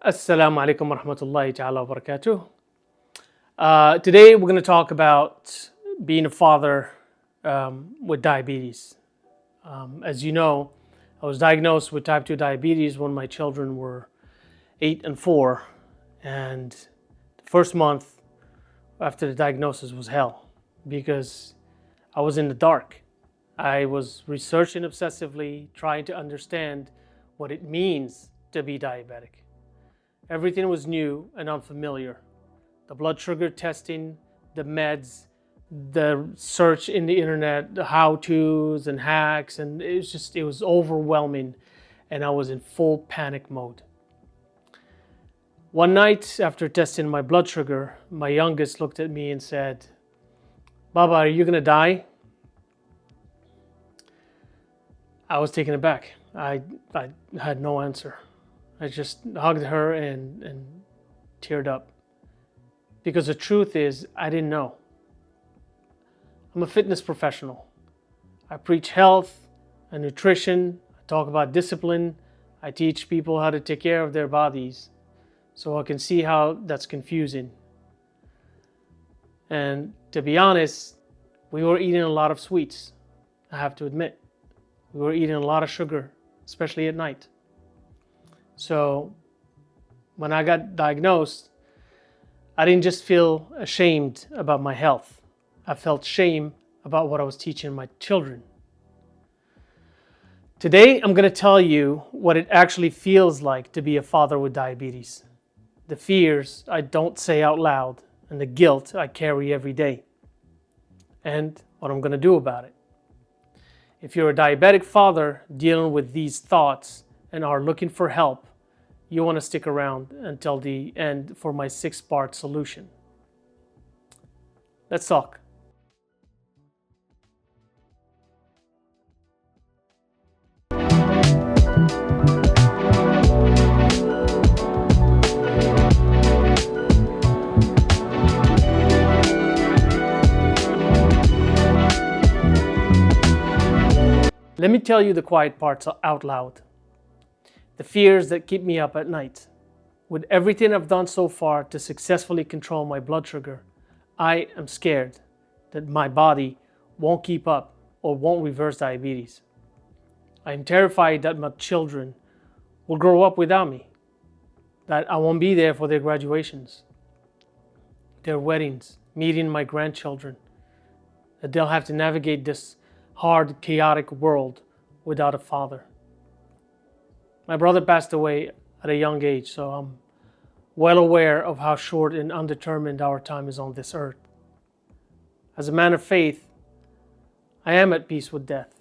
Assalamu alaikum wa rahmatullahi ta'ala wa barakatuh. Today we're going to talk about being a father with diabetes. As you know, I was diagnosed with type 2 diabetes when my children were 8 and 4. And the first month after the diagnosis was hell because I was in the dark. I was researching obsessively, trying to understand what it means to be diabetic. Everything was new and unfamiliar. The blood sugar testing, the meds, the search in the internet, the how-tos and hacks, and it was overwhelming, and I was in full panic mode. One night after testing my blood sugar, my youngest looked at me and said, "Baba, are you gonna die?" I was taken aback. I had no answer. I just hugged her and teared up. Because the truth is, I didn't know. I'm a fitness professional. I preach health and nutrition. I talk about discipline. I teach people how to take care of their bodies. So I can see how that's confusing. And to be honest, we were eating a lot of sweets, I have to admit. We were eating a lot of sugar, especially at night. So when I got diagnosed, I didn't just feel ashamed about my health. I felt shame about what I was teaching my children. Today, I'm going to tell you what it actually feels like to be a father with diabetes. The fears I don't say out loud and the guilt I carry every day. And what I'm going to do about it. If you're a diabetic father dealing with these thoughts and are looking for help, you want to stick around until the end for my 6-part solution. Let's talk. Let me tell you the quiet parts out loud. The fears that keep me up at night. With everything I've done so far to successfully control my blood sugar, I am scared that my body won't keep up or won't reverse diabetes. I am terrified that my children will grow up without me, that I won't be there for their graduations, their weddings, meeting my grandchildren, that they'll have to navigate this hard, chaotic world without a father. My brother passed away at a young age, so I'm well aware of how short and undetermined our time is on this earth. As a man of faith, I am at peace with death.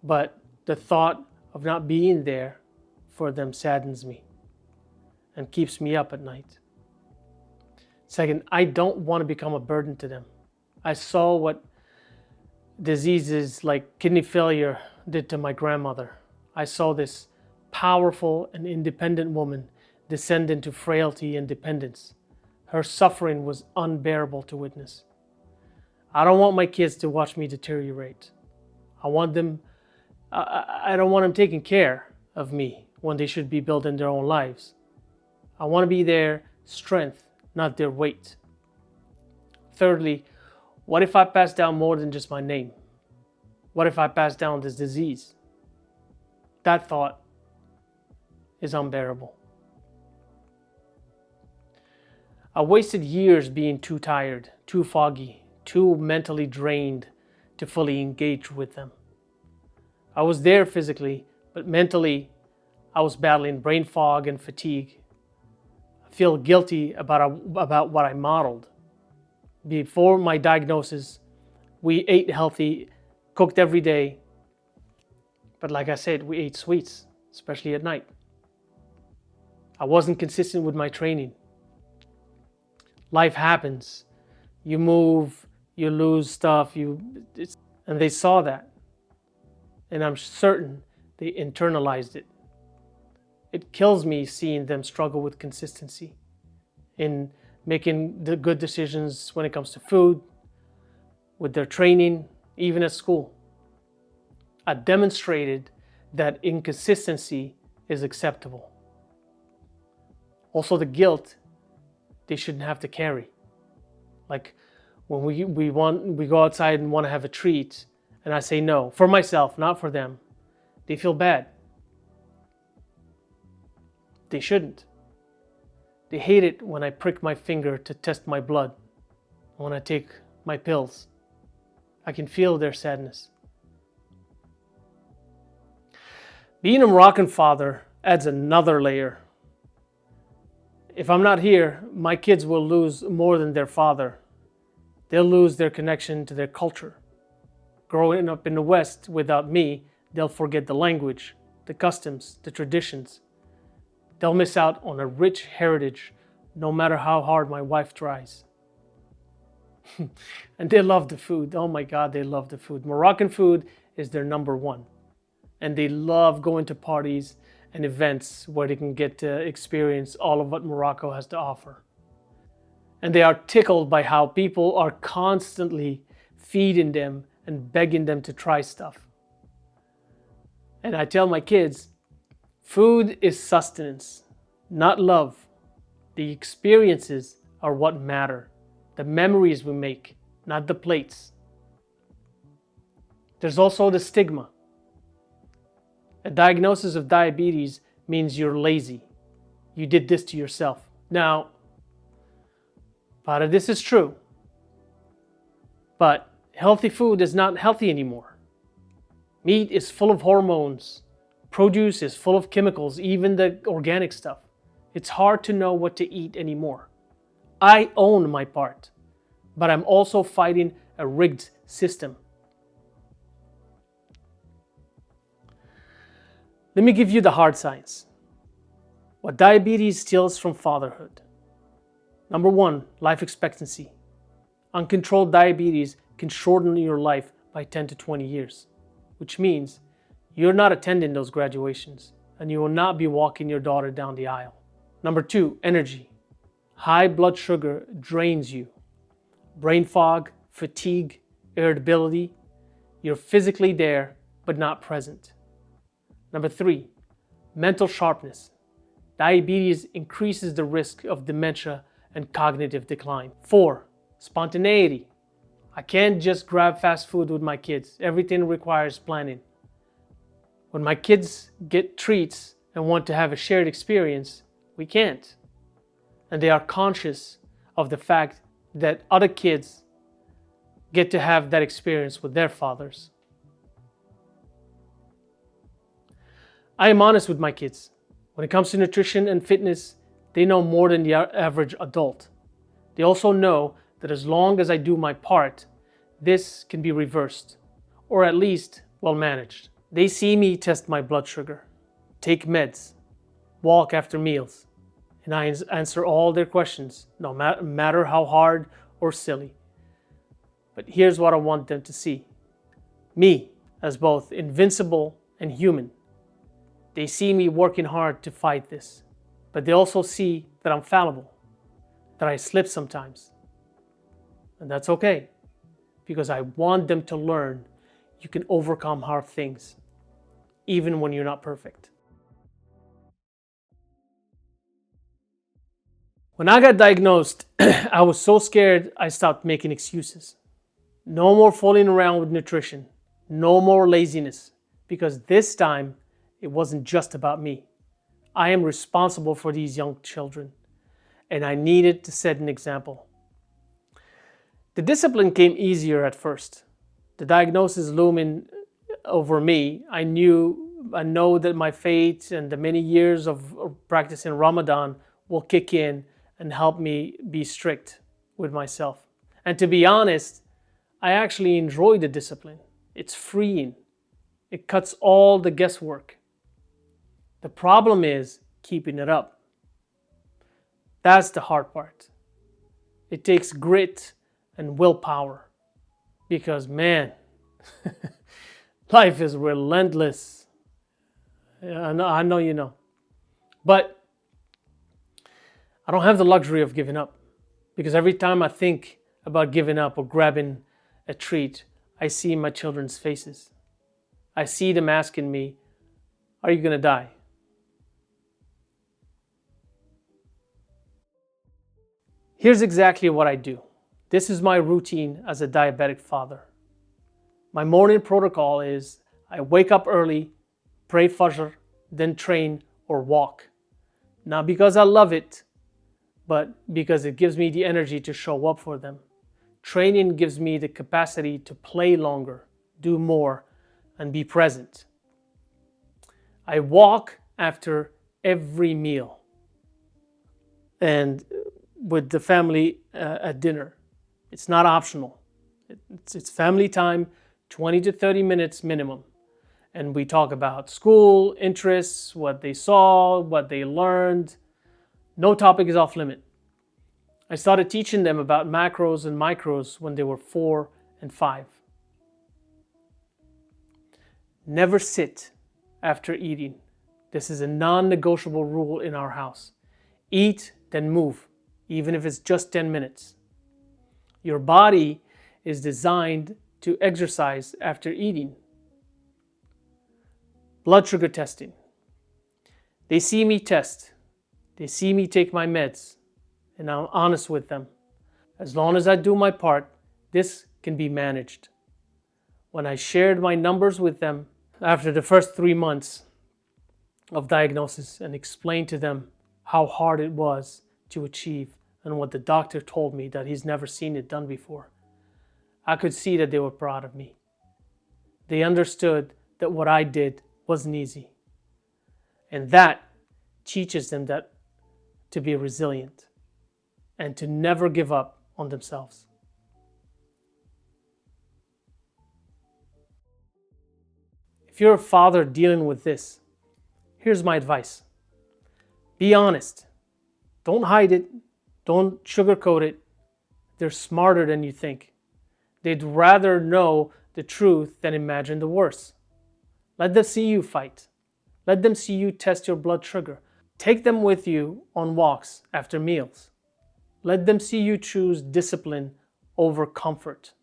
But the thought of not being there for them saddens me and keeps me up at night. Second, I don't want to become a burden to them. I saw what diseases like kidney failure did to my grandmother. I saw this powerful and independent woman descend into frailty and dependence. Her suffering was unbearable to witness. I don't want my kids to watch me deteriorate. I don't want them taking care of me when they should be building their own lives. I want to be their strength, not their weight. Thirdly, what if I pass down more than just my name? What if I pass down this disease? That thought is unbearable. I wasted years being too tired, too foggy, too mentally drained to fully engage with them. I was there physically, but mentally, I was battling brain fog and fatigue. I feel guilty about what I modeled. Before my diagnosis, we ate healthy, cooked every day. But like I said, we ate sweets, especially at night. I wasn't consistent with my training. Life happens. You move, you lose stuff, and they saw that. And I'm certain they internalized it. It kills me seeing them struggle with consistency in making the good decisions when it comes to food, with their training, even at school. I demonstrated that inconsistency is acceptable. Also the guilt they shouldn't have to carry. Like when we go outside and want to have a treat and I say no, for myself, not for them, they feel bad. They shouldn't. They hate it when I prick my finger to test my blood, when I take my pills. I can feel their sadness. Being a Moroccan father adds another layer. If I'm not here, my kids will lose more than their father. They'll lose their connection to their culture. Growing up in the West without me, they'll forget the language, the customs, the traditions. They'll miss out on a rich heritage, no matter how hard my wife tries. And they love the food. Oh my God, they love the food. Moroccan food is their number one. And they love going to parties and events where they can get to experience all of what Morocco has to offer. And they are tickled by how people are constantly feeding them and begging them to try stuff. And I tell my kids, food is sustenance, not love. The experiences are what matter. The memories we make, not the plates. There's also the stigma. A diagnosis of diabetes means you're lazy. You did this to yourself. Now, part of this is true, but healthy food is not healthy anymore. Meat is full of hormones. Produce is full of chemicals, even the organic stuff. It's hard to know what to eat anymore. I own my part, but I'm also fighting a rigged system. Let me give you the hard science. What diabetes steals from fatherhood. Number one, life expectancy. Uncontrolled diabetes can shorten your life by 10 to 20 years, which means you're not attending those graduations and you will not be walking your daughter down the aisle. Number two, energy. High blood sugar drains you. Brain fog, fatigue, irritability. You're physically there, but not present. Number three, mental sharpness. Diabetes increases the risk of dementia and cognitive decline. 4, spontaneity. I can't just grab fast food with my kids. Everything requires planning. When my kids get treats and want to have a shared experience, we can't. And they are conscious of the fact that other kids get to have that experience with their fathers. I am honest with my kids. When it comes to nutrition and fitness, they know more than the average adult. They also know that as long as I do my part, this can be reversed, or at least well managed. They see me test my blood sugar, take meds, walk after meals, and I answer all their questions, no matter how hard or silly. But here's what I want them to see. Me as both invincible and human. They see me working hard to fight this, but they also see that I'm fallible, that I slip sometimes. And that's okay, because I want them to learn you can overcome hard things, even when you're not perfect. When I got diagnosed, I was so scared I stopped making excuses. No more fooling around with nutrition, no more laziness, because this time it wasn't just about me. I am responsible for these young children, and I needed to set an example. The discipline came easier at first. The diagnosis looming over me, I know that my faith and the many years of practicing Ramadan will kick in and help me be strict with myself. And to be honest, I actually enjoy the discipline. It's freeing. It cuts all the guesswork. The problem is keeping it up. That's the hard part. It takes grit and willpower because, man, life is relentless. I know you know. But I don't have the luxury of giving up because every time I think about giving up or grabbing a treat, I see my children's faces. I see them asking me, "Are you going to die?" Here's exactly what I do. This is my routine as a diabetic father. My morning protocol is I wake up early, pray Fajr, then train or walk. Not because I love it, but because it gives me the energy to show up for them. Training gives me the capacity to play longer, do more, and be present. I walk after every meal and with the family at dinner. It's not optional. It's family time, 20 to 30 minutes minimum. And we talk about school, interests, what they saw, what they learned. No topic is off limit. I started teaching them about macros and micros when they were 4 and 5. Never sit after eating. This is a non-negotiable rule in our house. Eat, then move, even if it's just 10 minutes. Your body is designed to exercise after eating. Blood sugar testing. They see me test. They see me take my meds, and I'm honest with them. As long as I do my part, this can be managed. When I shared my numbers with them after the first 3 months of diagnosis and explained to them how hard it was to achieve and what the doctor told me that he's never seen it done before, I could see that they were proud of me. They understood that what I did wasn't easy. And that teaches them that to be resilient and to never give up on themselves. If you're a father dealing with this, here's my advice. Be honest. Don't hide it. Don't sugarcoat it. They're smarter than you think. They'd rather know the truth than imagine the worst. Let them see you fight. Let them see you test your blood sugar. Take them with you on walks after meals. Let them see you choose discipline over comfort.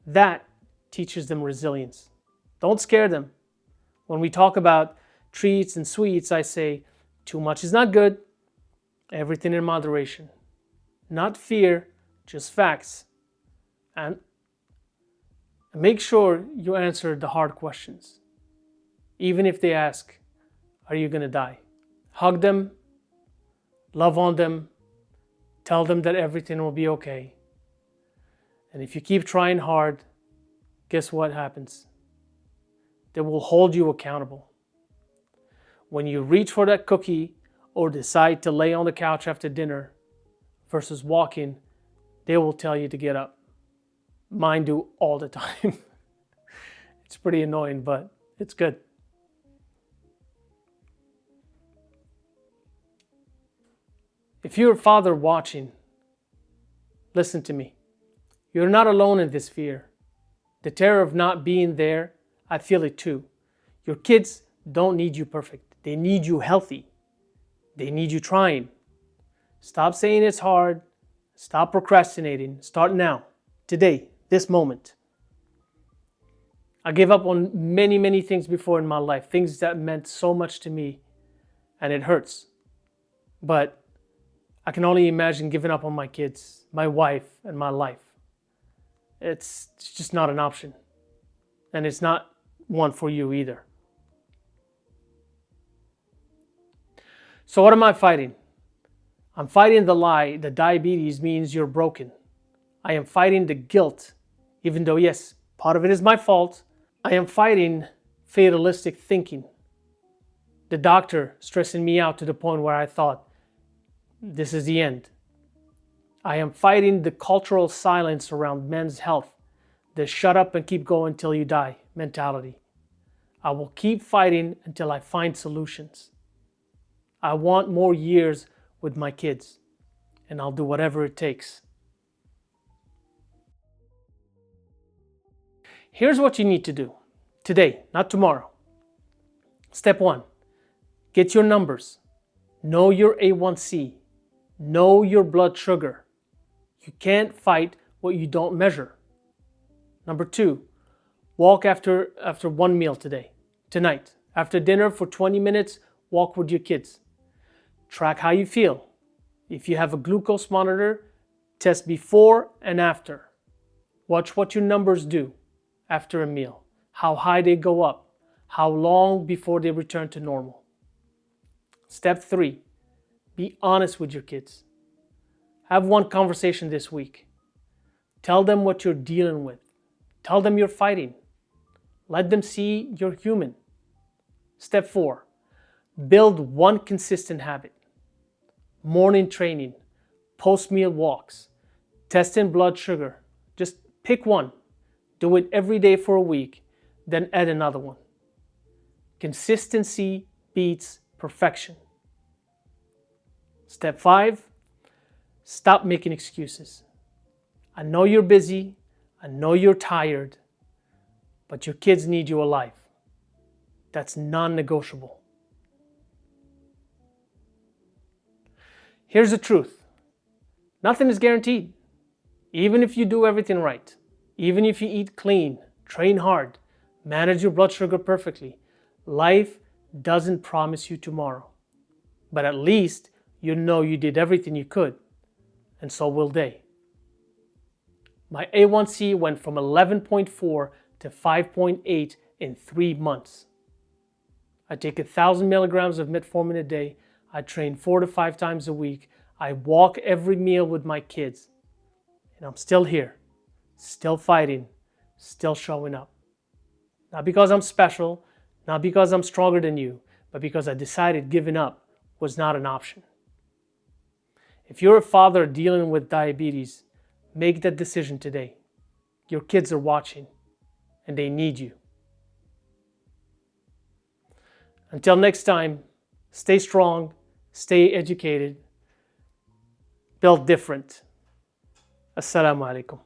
That teaches them resilience. Don't scare them. When we talk about treats and sweets, I say, too much is not good. Everything in moderation. Not fear, just facts. And make sure you answer the hard questions. Even if they ask, are you going to die? Hug them, love on them, tell them that everything will be okay. And if you keep trying hard, guess what happens? They will hold you accountable. When you reach for that cookie or decide to lay on the couch after dinner versus walking, they will tell you to get up. Mine do all the time. It's pretty annoying, but it's good. If you're a father watching, listen to me. You're not alone in this fear. The terror of not being there, I feel it too. Your kids don't need you perfect. They need you healthy. They need you trying. Stop saying it's hard. Stop procrastinating. Start now, today, this moment. I gave up on many things before in my life, things that meant so much to me, and it hurts. But I can only imagine giving up on my kids, my wife, and my life. It's just not an option. And it's not one for you either. So what am I fighting? I'm fighting the lie that diabetes means you're broken. I am fighting the guilt, even though, yes, part of it is my fault. I am fighting fatalistic thinking. The doctor stressing me out to the point where I thought, this is the end. I am fighting the cultural silence around men's health, the shut up and keep going till you die mentality. I will keep fighting until I find solutions. I want more years with my kids, and I'll do whatever it takes. Here's what you need to do today, not tomorrow. Step 1, get your numbers. Know your A1C. Know your blood sugar. You can't fight what you don't measure. Number 2, walk after one meal tonight. After dinner for 20 minutes, walk with your kids. Track how you feel. If you have a glucose monitor, Test before and after. Watch what your numbers do after a meal, how high they go up, how long before they return to normal. Step 3, be honest with your kids. Have one conversation this week. Tell them what you're dealing with. Tell them you're fighting. Let them see you're human. Step 4, build one consistent habit. Morning training, post-meal walks, testing blood sugar. Just pick one. Do it every day for a week, then add another one. Consistency beats perfection. Step 5, stop making excuses. I know you're busy, I know you're tired, but your kids need you alive. That's non-negotiable. Here's the truth. Nothing is guaranteed. Even if you do everything right, even if you eat clean, train hard, manage your blood sugar perfectly, life doesn't promise you tomorrow. But at least you know you did everything you could, and so will they. My A1C went from 11.4 to 5.8 in 3 months. I take 1,000 milligrams of metformin a day. I train 4 to 5 times a week. I walk every meal with my kids. And I'm still here, still fighting, still showing up. Not because I'm special, not because I'm stronger than you, but because I decided giving up was not an option. If you're a father dealing with diabetes, make that decision today. Your kids are watching, and they need you. Until next time, stay strong, stay educated, build different. Assalamu alaikum.